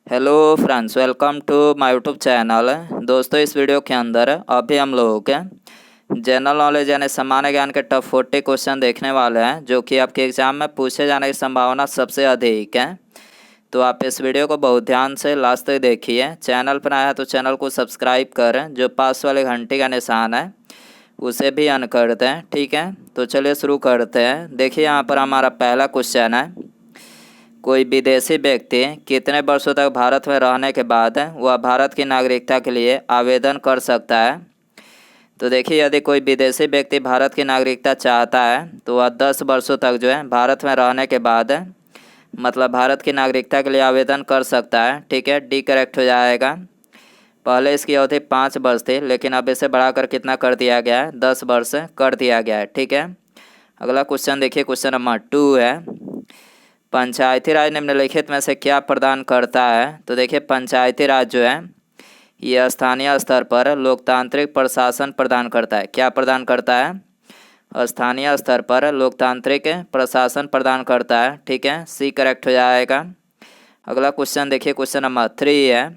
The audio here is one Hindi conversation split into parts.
Hello friends, welcome to my YouTube channel. दोस्तों, इस वीडियो के अंदर अभी हम लोग के जनरल नॉलेज यानी सामान्य ज्ञान के टॉप 40 क्वेश्चन देखने वाले हैं, जो कि आपके एग्जाम में पूछे जाने की संभावना सबसे अधिक है। तो आप इस वीडियो को बहुत ध्यान से लास्ट तक देखिए। चैनल पर आया तो चैनल को सब्सक्राइब करें, जो पास वाले घंटे का निशान है उसे भी ऑन कर दें। ठीक है, तो चलिए शुरू करते हैं। देखिए, यहाँ पर हमारा पहला क्वेश्चन है, कोई विदेशी व्यक्ति कितने वर्षों तक भारत में रहने के बाद वह भारत की नागरिकता के लिए आवेदन कर सकता है। तो देखिए, यदि कोई विदेशी व्यक्ति भारत की नागरिकता चाहता है तो वह 10 वर्षों तक जो है भारत में रहने के बाद मतलब भारत की नागरिकता के लिए आवेदन कर सकता है। ठीक है, डी करेक्ट हो जाएगा। पहले इसकी अवधि 5 वर्ष थी, लेकिन अब इसे बढ़ाकर कितना कर दिया गया है, 10 वर्ष कर दिया गया है। ठीक है, अगला क्वेश्चन देखिए, क्वेश्चन नंबर 2 है, पंचायती राज निम्नलिखित में से क्या प्रदान करता है। तो देखिए, पंचायती राज जो है ये स्थानीय स्तर पर लोकतांत्रिक प्रशासन प्रदान करता है। क्या प्रदान करता है? स्थानीय स्तर पर लोकतांत्रिक प्रशासन प्रदान करता है। ठीक है, सी करेक्ट हो जाएगा। अगला क्वेश्चन देखिए, क्वेश्चन नंबर 3 है,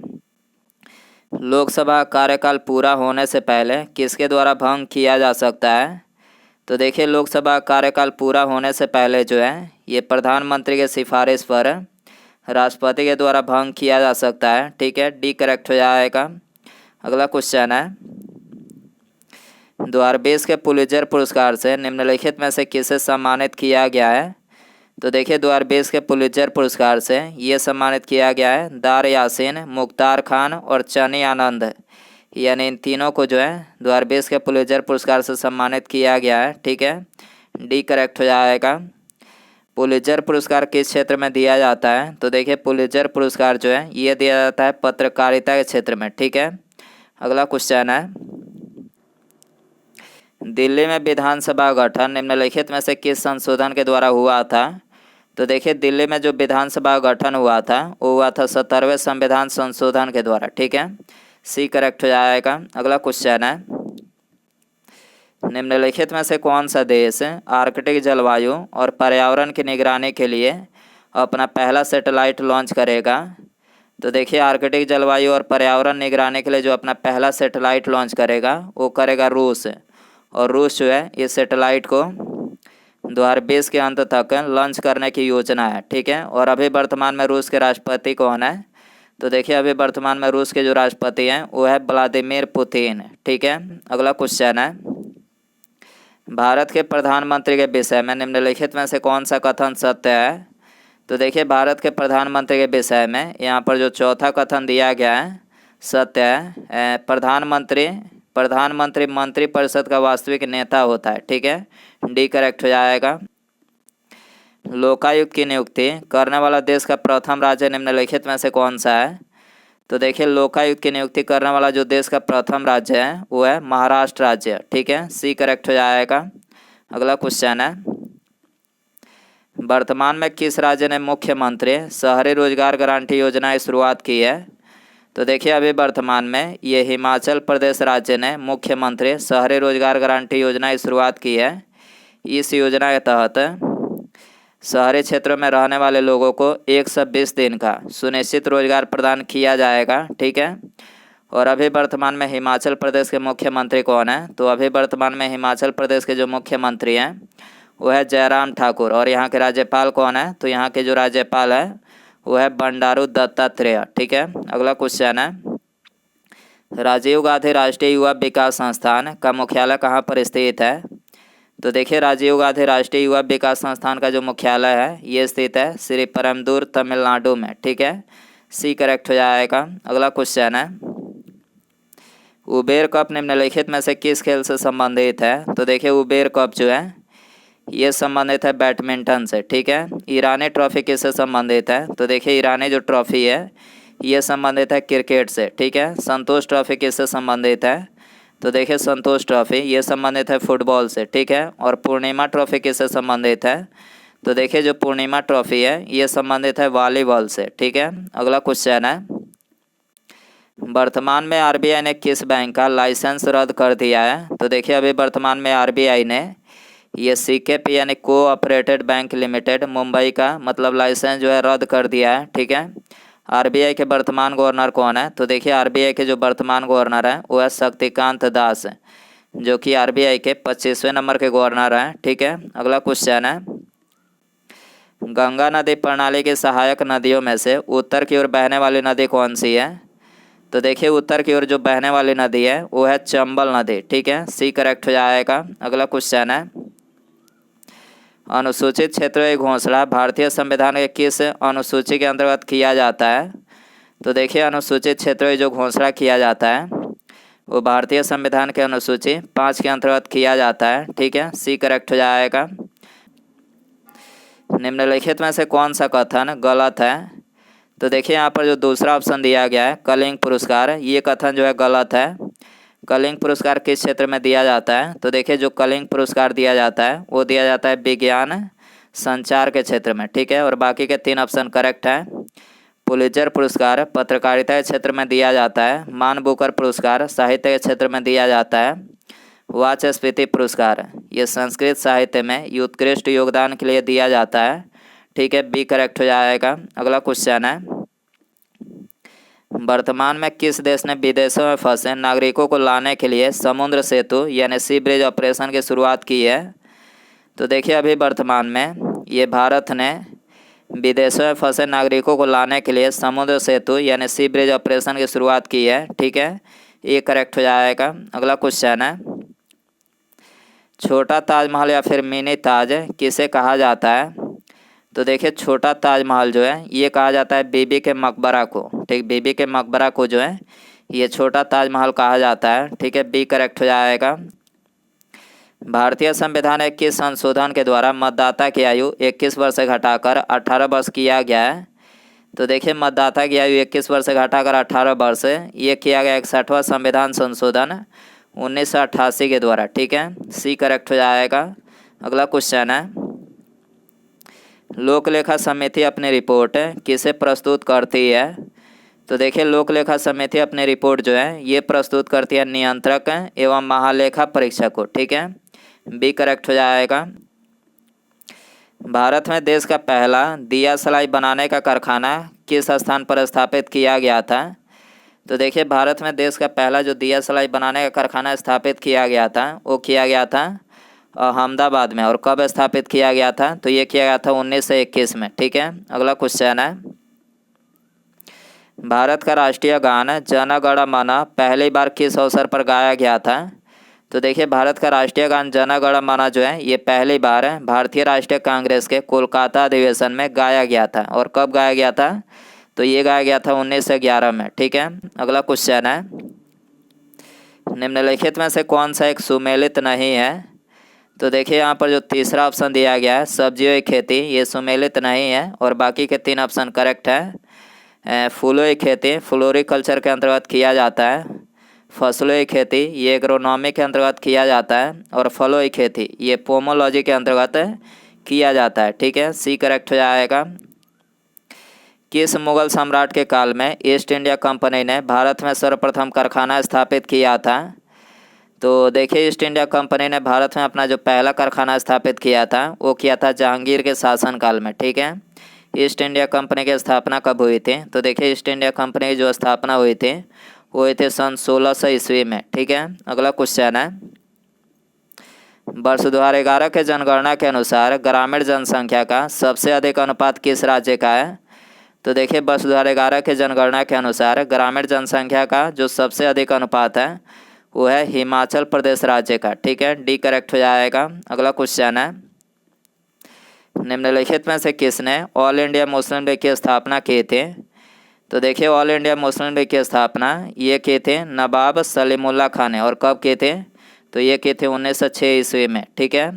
लोकसभा कार्यकाल पूरा होने से पहले किसके द्वारा भंग किया जा सकता है। तो देखिए, लोकसभा कार्यकाल पूरा होने से पहले जो है ये प्रधानमंत्री के सिफारिश पर राष्ट्रपति के द्वारा भंग किया जा सकता है। ठीक है, डी करेक्ट हो जाएगा। अगला क्वेश्चन है, 2020 के पुलित्जर पुरस्कार से निम्नलिखित में से किसे सम्मानित किया गया है। तो देखिए, 2020 के पुलित्जर पुरस्कार से ये सम्मानित किया गया है दार यासीन, मुख्तार खान और चनी आनंद, यानी इन तीनों को जो है 2020 के पुलित्जर पुरस्कार से सम्मानित किया गया है। ठीक है, डी करेक्ट हो जाएगा। पुलित्जर पुरस्कार किस क्षेत्र में दिया जाता है। तो देखिए, पुलित्जर पुरस्कार जो है ये दिया जाता है पत्रकारिता के क्षेत्र में। ठीक है, अगला क्वेश्चन है, दिल्ली में विधानसभा गठन निम्नलिखित में से किस संशोधन के द्वारा हुआ था। तो देखिए, दिल्ली में जो विधानसभा गठन हुआ था वो हुआ था 70वें संविधान संशोधन के द्वारा। ठीक है, सी करेक्ट हो जाएगा। अगला क्वेश्चन है, निम्नलिखित में से कौन सा देश आर्कटिक जलवायु और पर्यावरण की निगरानी के लिए अपना पहला सैटेलाइट लॉन्च करेगा। तो देखिए, आर्कटिक जलवायु और पर्यावरण निगरानी के लिए जो अपना पहला सैटेलाइट लॉन्च करेगा वो करेगा रूस। और रूस जो है इस सैटेलाइट को 2020 के अंत तक लॉन्च करने की योजना है। ठीक है, और अभी वर्तमान में रूस के राष्ट्रपति कौन है। तो देखिए, अभी वर्तमान में रूस के जो राष्ट्रपति हैं वो है व्लादिमीर पुतिन। ठीक है, अगला क्वेश्चन है, भारत के प्रधानमंत्री के विषय में निम्नलिखित में से कौन सा कथन सत्य है। तो देखिए, भारत के प्रधानमंत्री के विषय में यहाँ पर जो चौथा कथन दिया गया है सत्य है। प्रधानमंत्री मंत्रिपरिषद का वास्तविक नेता होता है। ठीक है, डी करेक्ट हो जाएगा। लोकायुक्त की नियुक्ति करने वाला देश का प्रथम राज्य निम्नलिखित में से कौन सा है। तो देखिए, लोकायुक्त की नियुक्ति करने वाला जो देश का प्रथम राज्य है वो है महाराष्ट्र राज्य। ठीक है, सी करेक्ट हो जाएगा। अगला क्वेश्चन है, वर्तमान में किस राज्य ने मुख्यमंत्री शहरी रोजगार गारंटी योजना की शुरुआत की है। तो देखिए, अभी वर्तमान में ये हिमाचल प्रदेश राज्य ने मुख्यमंत्री शहरी रोजगार गारंटी योजना की शुरुआत की है। इस योजना के तहत शहरी क्षेत्रों में रहने वाले लोगों को 120 दिन का सुनिश्चित रोजगार प्रदान किया जाएगा। ठीक है, और अभी वर्तमान में हिमाचल प्रदेश के मुख्यमंत्री कौन है। तो अभी वर्तमान में हिमाचल प्रदेश के जो मुख्यमंत्री हैं वो है जयराम ठाकुर। और यहाँ के राज्यपाल कौन है। तो यहाँ के जो राज्यपाल है वो है बंडारू दत्तात्रेय। ठीक है, अगला क्वेश्चन है, राजीव गांधी राष्ट्रीय युवा विकास संस्थान का मुख्यालय कहाँ पर स्थित है। तो देखिए, राजीव गांधी राष्ट्रीय युवा विकास संस्थान का जो मुख्यालय है ये स्थित है श्री परमदूर तमिलनाडु में। ठीक है, सी करेक्ट हो जाएगा। अगला क्वेश्चन है, उबेर कप निम्नलिखित में से किस खेल से संबंधित है। तो देखिए, उबेर कप जो है ये संबंधित है बैडमिंटन से। ठीक है, ईरानी ट्रॉफी किससे संबंधित है। तो देखिए, ईरानी जो ट्रॉफी है ये संबंधित है क्रिकेट से। ठीक है, संतोष ट्रॉफी किससे संबंधित है। तो देखिए, संतोष ट्रॉफी ये संबंधित है फुटबॉल से। ठीक है, और पूर्णिमा ट्रॉफी किससे संबंधित है। तो देखिए, जो पूर्णिमा ट्रॉफी है ये संबंधित है वॉलीबॉल से। ठीक है, अगला क्वेश्चन है, वर्तमान में आरबीआई ने किस बैंक का लाइसेंस रद्द कर दिया है। तो देखिए, अभी वर्तमान में आरबीआई ने ये सीकेपी यानी कोऑपरेटेड बैंक लिमिटेड मुंबई का मतलब लाइसेंस जो है रद्द कर दिया है। ठीक है, आरबीआई के वर्तमान गवर्नर कौन है? तो देखिए आरबीआई के जो वर्तमान गवर्नर है वो है शक्तिकांत दास, जो कि आरबीआई के 25वें नंबर के गवर्नर हैं। ठीक है, अगला क्वेश्चन है, गंगा नदी प्रणाली की सहायक नदियों में से उत्तर की ओर बहने वाली नदी कौन सी है? तो देखिए उत्तर की ओर जो बहने वाली नदी है वो है चंबल नदी। ठीक है, सी करेक्ट हो जाएगा। अगला क्वेश्चन है, अनुसूचित क्षेत्रों की घोषणा भारतीय संविधान के किस अनुसूची के अंतर्गत किया जाता है? तो देखिए अनुसूचित क्षेत्रों की जो घोषणा किया जाता है वो भारतीय संविधान के अनुसूची 5 के अंतर्गत किया जाता है। ठीक है, सी करेक्ट हो जाएगा। निम्नलिखित में से कौन सा कथन गलत है? तो देखिए यहाँ पर जो दूसरा ऑप्शन दिया गया है कलिंग पुरस्कार, ये कथन जो है गलत है। कलिंग पुरस्कार किस क्षेत्र में दिया जाता है? तो देखिए जो कलिंग पुरस्कार दिया जाता है वो दिया जाता है विज्ञान संचार के क्षेत्र में। ठीक है, और बाकी के 3 ऑप्शन करेक्ट है। पुलित्जर पुरस्कार पत्रकारिता के क्षेत्र में दिया जाता है। मान बुकर पुरस्कार साहित्य के क्षेत्र में दिया जाता है। वाचस्पति पुरस्कार ये संस्कृत साहित्य में उत्कृष्ट योगदान के लिए दिया जाता है। ठीक है, बी करेक्ट हो जाएगा। अगला क्वेश्चन है, वर्तमान में किस देश ने विदेशों में फंसे नागरिकों को लाने के लिए समुद्र सेतु यानी सी ब्रिज ऑपरेशन की शुरुआत की है? तो देखिए अभी वर्तमान में ये भारत ने विदेशों में फंसे नागरिकों को लाने के लिए समुद्र सेतु यानी सी ब्रिज ऑपरेशन की शुरुआत की है। ठीक है, ये करेक्ट हो जाएगा। अगला क्वेश्चन है, छोटा ताजमहल या फिर मिनी ताज किसे कहा जाता है? तो देखिए छोटा ताजमहल जो है ये कहा जाता है बीबी के मकबरा को। ठीक, बीबी के मकबरा को जो है ये छोटा ताजमहल कहा जाता है। ठीक है, बी करेक्ट हो जाएगा। भारतीय संविधान के किस संशोधन के द्वारा मतदाता की आयु 21 वर्ष से घटाकर 18 वर्ष किया गया है? तो देखिए मतदाता की आयु 21 वर्ष से घटाकर 18 वर्ष ये किया गया 61वां संविधान संशोधन 1988 के द्वारा। ठीक है, सी करेक्ट हो जाएगा। अगला क्वेश्चन है, लोक लेखा समिति अपनी रिपोर्ट किसे प्रस्तुत करती है? तो देखिए लोक लेखा समिति अपनी रिपोर्ट जो है ये प्रस्तुत करती है नियंत्रक एवं महालेखा परीक्षक को। ठीक है, बी करेक्ट हो जाएगा। भारत में देश का पहला दिया सलाई बनाने का कारखाना किस स्थान पर स्थापित किया गया था? तो देखिए भारत में देश का पहला जो दिया सलाई बनाने का कारखाना स्थापित किया गया था वो किया गया था अहमदाबाद में। और कब स्थापित किया गया था? तो ये किया गया था 1921 में। ठीक है, अगला क्वेश्चन है, भारत का राष्ट्रीय गान जन गण मन पहली बार किस अवसर पर गाया गया था? तो देखिए भारत का राष्ट्रीय गान जन गण मन जो है ये पहली बार भारतीय राष्ट्रीय कांग्रेस के कोलकाता अधिवेशन में गाया गया था। और कब गाया गया था? तो ये गाया गया था 1911 में। ठीक है, अगला क्वेश्चन है, निम्नलिखित में से कौन सा एक सुमेलित नहीं है? तो देखिए यहाँ पर जो तीसरा ऑप्शन दिया गया है सब्जियों की खेती ये सुमेलित नहीं है। और बाकी के 3 ऑप्शन करेक्ट है। फूलों की खेती फ्लोरिकल्चर के अंतर्गत किया जाता है। फसलों की खेती ये एग्रोनॉमी के अंतर्गत किया जाता है। और फलों की खेती ये पोमोलॉजी के अंतर्गत किया जाता है। ठीक है, सी करेक्ट हो जाएगा। किस मुगल सम्राट के काल में ईस्ट इंडिया कंपनी ने भारत में सर्वप्रथम कारखाना स्थापित किया था? तो देखिए ईस्ट इंडिया कंपनी ने भारत में अपना जो पहला कारखाना स्थापित किया था वो किया था जहांगीर के शासनकाल में। ठीक है, ईस्ट इंडिया कंपनी की स्थापना कब हुई थी? तो देखिए ईस्ट इंडिया कंपनी की जो स्थापना हुई थी वो हुई थी सन 1600 ईस्वी में। ठीक है, अगला क्वेश्चन है, वर्ष 2011 के जनगणना के अनुसार ग्रामीण जनसंख्या का सबसे अधिक अनुपात किस राज्य का है? तो देखिए वर्ष 2011 के जनगणना के अनुसार ग्रामीण जनसंख्या का जो सबसे अधिक अनुपात है वो है हिमाचल प्रदेश राज्य का। ठीक है, डी करेक्ट हो जाएगा। अगला क्वेश्चन है, निम्नलिखित में से किसने ऑल इंडिया मुस्लिम लीग की स्थापना की थी? तो देखिए ऑल इंडिया मुस्लिम लीग की स्थापना ये की थी नवाब सलीमुल्लाह खान ने। और कब की थी? तो ये की थी 1906 ईस्वी में। ठीक है,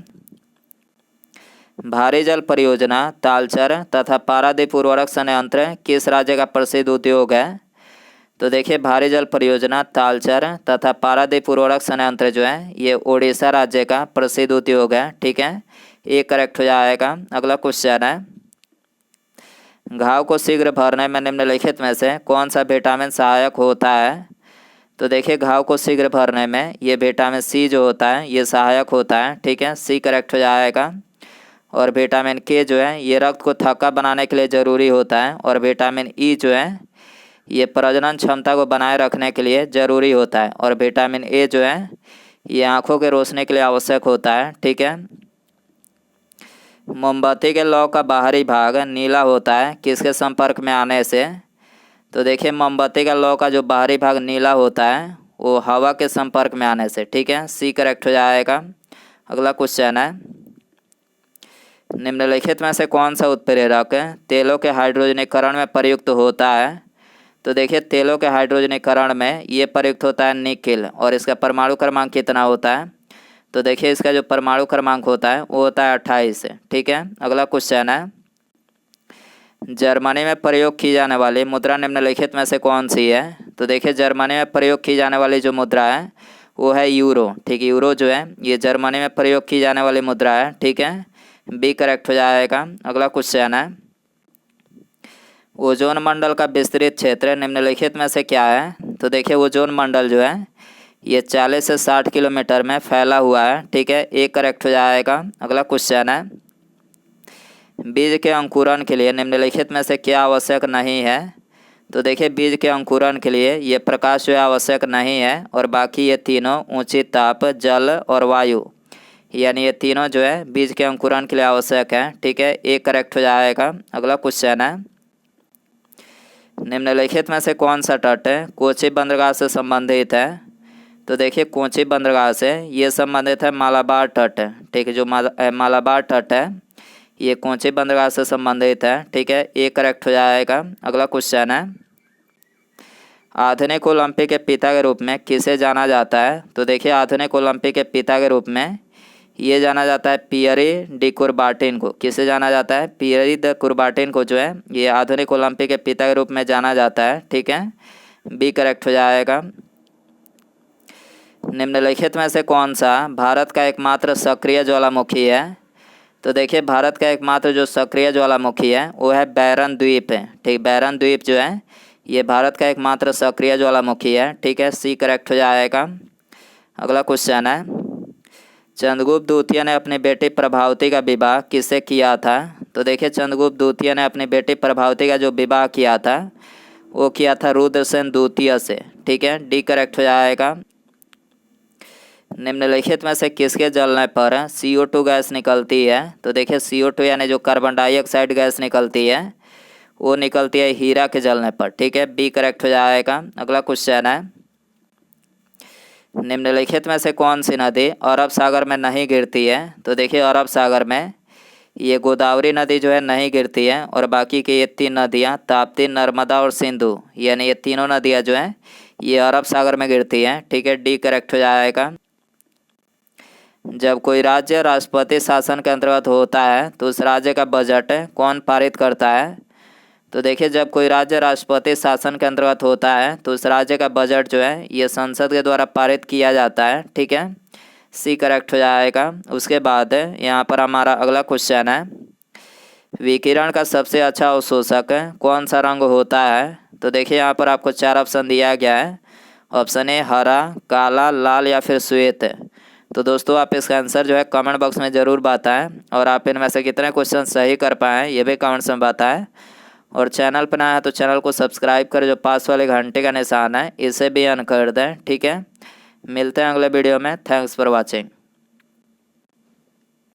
भारी जल परियोजना तालचर तथा पारादीप उर्वरक संयंत्र किस राज्य का प्रसिद्ध उद्योग है? तो देखिए भारी जल परियोजना तालचर तथा पारादीप उर्वरक संयंत्र जो है ये ओडिशा राज्य का प्रसिद्ध उद्योग है। ठीक है, ये करेक्ट हो जाएगा। अगला क्वेश्चन है, घाव को शीघ्र भरने में निम्नलिखित में से कौन सा विटामिन सहायक होता है? तो देखिए घाव को शीघ्र भरने में ये विटामिन सी जो होता है ये सहायक होता है। ठीक है, सी करेक्ट हो जाएगा। और विटामिन के जो है ये रक्त को थक्का बनाने के लिए ज़रूरी होता है। और विटामिन ई जो है ये प्रजनन क्षमता को बनाए रखने के लिए ज़रूरी होता है। और विटामिन ए जो है ये आँखों के रोशनी के लिए आवश्यक होता है। ठीक है। मोमबत्ती के लौ का बाहरी भाग नीला होता है किसके संपर्क में आने से? तो देखिए मोमबत्ती का लौ का जो बाहरी भाग नीला होता है वो हवा के संपर्क में आने से। ठीक है, सी करेक्ट हो जाएगा। अगला क्वेश्चन है, निम्नलिखित में से कौन सा उत्प्रेरक तेलों के हाइड्रोजनीकरण में प्रयुक्त होता है? तो देखिए तेलों के हाइड्रोजनीकरण में ये प्रयुक्त होता है निकेल। और इसका परमाणु क्रमांक कितना होता है? तो देखिए इसका जो परमाणु क्रमांक होता है वो होता है 28। ठीक है। अगला क्वेश्चन है, जर्मनी में प्रयोग की जाने वाली मुद्रा निम्नलिखित में से कौन सी है? तो देखिए जर्मनी में प्रयोग की जाने वाली जो मुद्रा है वो है यूरो। ठीक है, यूरो जो है ये जर्मनी में प्रयोग की जाने वाली मुद्रा है। ठीक है, बी करेक्ट हो जाएगा। अगला क्वेश्चन है, ओजोन मंडल का विस्तृत क्षेत्र निम्नलिखित में से क्या है? तो देखिए ओजोन मंडल जो है ये 40 से 60 किलोमीटर में फैला हुआ है। ठीक है, ए करेक्ट हो जाएगा। अगला क्वेश्चन है, बीज के अंकुरण के लिए निम्नलिखित में से क्या आवश्यक नहीं है? तो देखिए बीज के अंकुरण के लिए ये प्रकाश जो है आवश्यक नहीं है। और बाकी ये तीनों ऊंची ताप, जल और वायु, यानी ये तीनों जो है बीज के अंकुरण के लिए आवश्यक है। ठीक है, ए करेक्ट हो जाएगा। अगला क्वेश्चन है, निम्नलिखित में से कौन सा तट कोची बंदरगाह से संबंधित है? तो देखिए कोची बंदरगाह से ये संबंधित है मालाबार तट। ठीक है, जो मालाबार तट है ये कोची बंदरगाह से संबंधित है। ठीक है, ये करेक्ट हो जाएगा। अगला क्वेश्चन है, आधुनिक ओलंपिक के पिता के रूप में किसे जाना जाता है? तो देखिए आधुनिक ओलंपिक के पिता के रूप में ये जाना जाता है पियरी डी कुरबाटिन को। किसे जाना जाता है? पियरी द कुरबाटिन को जो है ये आधुनिक ओलंपिक के पिता के रूप में जाना जाता है। ठीक है, बी करेक्ट हो जाएगा। निम्नलिखित में से कौन सा भारत का एकमात्र सक्रिय ज्वालामुखी है? तो देखिए भारत का एकमात्र जो सक्रिय ज्वालामुखी है वो है बैरन द्वीप है। ठीक, बैरन द्वीप जो है ये भारत का एकमात्र सक्रिय ज्वालामुखी है। ठीक है, सी करेक्ट हो जाएगा। अगला क्वेश्चन है, चंद्रगुप्त द्वितीय ने अपनी बेटी प्रभावती का विवाह किससे किया था? तो देखिए चंद्रगुप्त द्वितीय ने अपनी बेटी प्रभावती का जो विवाह किया था वो किया था रुद्रसेन द्वितीय से। ठीक है, डी करेक्ट हो जाएगा। निम्नलिखित में से किसके जलने पर CO2 गैस निकलती है? तो देखिए CO2 यानी जो कार्बन डाइऑक्साइड गैस निकलती है वो निकलती है हीरा के जलने पर। ठीक है, बी करेक्ट हो जाएगा। अगला क्वेश्चन है, निम्नलिखित में से कौन सी नदी अरब सागर में नहीं गिरती है? तो देखिए अरब सागर में ये गोदावरी नदी जो है नहीं गिरती है। और बाकी की ये 3 नदियाँ ताप्ती, नर्मदा और सिंधु, यानी ये तीनों नदियाँ जो हैं ये अरब सागर में गिरती हैं। ठीक है, डी करेक्ट हो जाएगा। जब कोई राज्य राष्ट्रपति शासन के अंतर्गत होता है तो उस राज्य का बजट कौन पारित करता है? तो देखिए जब कोई राज्य राष्ट्रपति शासन के अंतर्गत होता है तो उस राज्य का बजट जो है ये संसद के द्वारा पारित किया जाता है। ठीक है, सी करेक्ट हो जाएगा। उसके बाद यहाँ पर हमारा अगला क्वेश्चन है, विकिरण का सबसे अच्छा अवशोषक कौन सा रंग होता है? तो देखिए यहाँ पर आपको 4 ऑप्शन दिया गया है। ऑप्शन ए हरा, काला, लाल या फिर श्वेत। तो दोस्तों आप इसका आंसर जो है कमेंट बॉक्स में ज़रूर बताएं। और आप इनमें से कितने क्वेश्चन सही कर पाएँ ये भी कमेंट्स में बताएं। और चैनल पर नया है तो चैनल को सब्सक्राइब करें, जो पास वाले घंटे का निशान है इसे भी ऑन कर दें। ठीक है, मिलते हैं अगले वीडियो में। Thanks for watching.